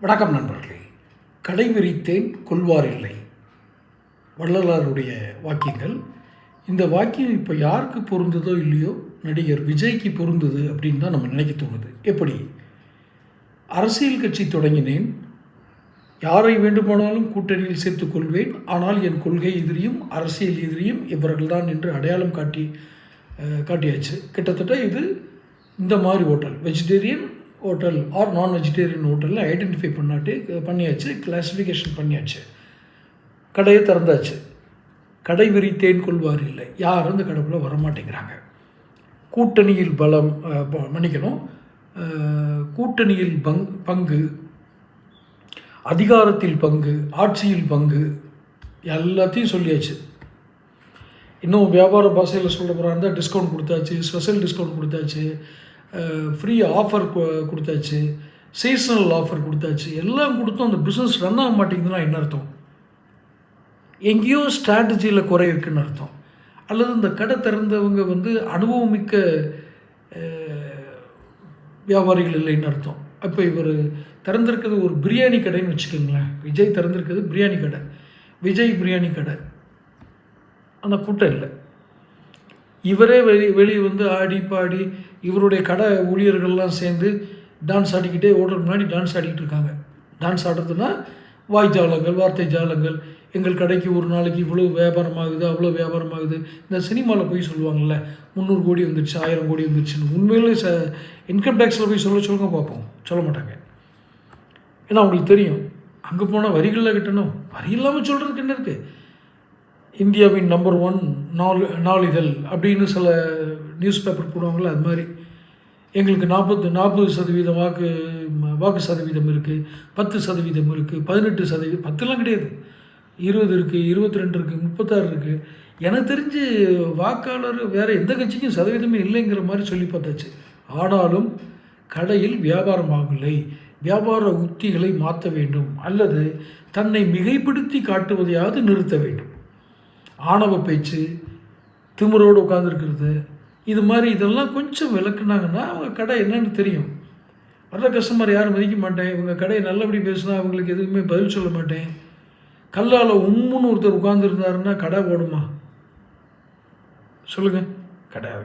வணக்கம் நண்பர்களே. கடை விரித்தேன் கொள்வார் இல்லை, வள்ளலாருடைய வாக்கியங்கள். இந்த வாக்கியம் இப்போ யாருக்கு பொருந்ததோ இல்லையோ, நடிகர் விஜய்க்கு பொருந்தது அப்படின்னு தான் நம்ம நினைக்க தோணுது. எப்படி? அரசியல் கட்சி தொடங்கினேன், யாரை வேண்டுமானாலும் கூட்டணியில் சேர்த்துக் கொள்வேன், ஆனால் என் கொள்கை எதிரியும் அரசியல் எதிரியும் இவர்கள்தான் என்று அடையாளம் காட்டியாச்சு. கிட்டத்தட்ட இது இந்த மாதிரி ஹோட்டல், வெஜிடேரியன் ஹோட்டல் ஆர் நான் வெஜிடேரியன் ஹோட்டலில் ஐடென்டிஃபை பண்ணியாச்சு, கிளாஸிஃபிகேஷன் பண்ணியாச்சு, கடையை திறந்தாச்சு. கடை விரித்தேன் கொள்வார் இல்லை, யாரும் அந்த கடைக்குள்ளே வரமாட்டேங்கிறாங்க. கூட்டணியில் கூட்டணியில் பங்கு, அதிகாரத்தில் பங்கு, ஆட்சியில் பங்கு எல்லாத்தையும் சொல்லியாச்சு. இன்னும் வியாபார பாஷையில் சொல்ல போகிறாங்க, டிஸ்கவுண்ட் கொடுத்தாச்சு, ஸ்பெஷல் டிஸ்கவுண்ட் கொடுத்தாச்சு, ஃப்ரீ ஆஃபர் கொடுத்தாச்சு, சீசனல் ஆஃபர் கொடுத்தாச்சு, எல்லாம் கொடுத்தோம். அந்த பிஸ்னஸ் ரன் ஆக மாட்டேங்குதுன்னா என்ன அர்த்தம்? எங்கேயோ ஸ்ட்ராட்டஜியில் குறை இருக்குன்னு அர்த்தம். அல்லது இந்த கடை திறந்தவங்க அனுபவமிக்க வியாபாரிகள் இல்லைன்னு அர்த்தம். இப்போ இவர் திறந்திருக்கிறது ஒரு பிரியாணி கடைன்னு வச்சுக்கோங்களேன். விஜய் திறந்திருக்கிறது பிரியாணி கடை, விஜய் பிரியாணி கடை. ஆனால் கூட்டம் இல்லை. இவரே வெளியே ஆடி பாடி இவருடைய கடை ஊழியர்கள்லாம் சேர்ந்து டான்ஸ் ஆடிக்கிட்டே ஹோட்டல் முன்னாடி டான்ஸ் ஆடிக்கிட்டு இருக்காங்க. டான்ஸ் ஆடுறதுன்னா வாய் ஜாலங்கள், வார்த்தை ஜாலங்கள். எங்கள் கடைக்கு ஒரு நாளைக்கு இவ்வளோ வியாபாரமாகுது, அவ்வளோ வியாபாரமாகுது. இந்த சினிமாவில் போய் சொல்லுவாங்கள்ல, 300 கோடி வந்துடுச்சு, 1000 கோடி வந்துடுச்சுன்னு. உண்மையிலே இன்கம் டேக்ஸில் போய் சொல்லுங்க பார்ப்போம், சொல்ல மாட்டாங்க. ஏன்னா அவங்களுக்கு தெரியும், அங்கே போனால் வரிகளில் கட்டணும். வரி இல்லாமல் சொல்கிறதுக்கு என்ன இருக்குது? இந்தியாவின் நம்பர் 1 நாளிதழ் அப்படின்னு சில நியூஸ் பேப்பர் போடுவாங்களே, அது மாதிரி எங்களுக்கு 40% வாக்கு சதவீதம் இருக்குது, 10% இருக்குது, 18%, 10லாம் கிடையாது, 20 இருக்குது, 22 இருக்குது, 36 இருக்குது. எனக்கு தெரிஞ்சு வாக்காளர் வேறு எந்த கட்சிக்கும் சதவீதமே இல்லைங்கிற மாதிரி சொல்லி பார்த்தாச்சு. ஆனாலும் கடையில் வியாபாரமாகவில்லை. வியாபார உத்திகளை மாற்ற வேண்டும், அல்லது தன்னை மிகைப்படுத்தி காட்டுவதையாவது நிறுத்த வேண்டும். ஆணவ பேச்சு, திமிரோடு உட்காந்துருக்கிறது, இது மாதிரி இதெல்லாம் கொஞ்சம் விளக்குனாங்கன்னா அவங்க கடை என்னன்னு தெரியும். வர்ற கஸ்டமர் யாரும் மதிக்க மாட்டேன், இவங்க கடையை நல்லபடி பேசுனா அவங்களுக்கு எதுவுமே பதில் சொல்ல மாட்டேன். கல்லால் உம்முன்னு ஒருத்தர் உட்காந்துருந்தாருன்னா கடை ஓடுமா? சொல்லுங்கள்.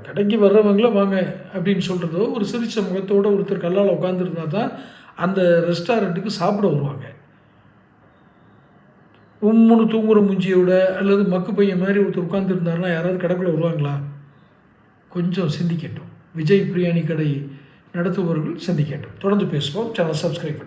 கடைக்கு வர்றவங்கள வாங்க அப்படின்னு சொல்கிறதோ, ஒரு சிரிச்ச முகத்தோடு ஒருத்தர் கல்லால் உட்காந்துருந்தா தான் அந்த ரெஸ்டாரண்ட்டுக்கு சாப்பிட வருவாங்க. உம்முன்னு தூங்குற மூஞ்சியோட அல்லது மக்கு பையன் மாதிரி ஒருத்தர் உட்காந்துருந்தாருன்னா யாராவது கடைக்குள்ளே வருவாங்களா? கொஞ்சம் சிந்திக்கட்டும். விஜய் பிரியாணி கடை நடத்துபவர்கள் சிந்திக்கட்டும். தொடர்ந்து பேசுவோம். சேனல் சப்ஸ்கிரைப் பண்ணி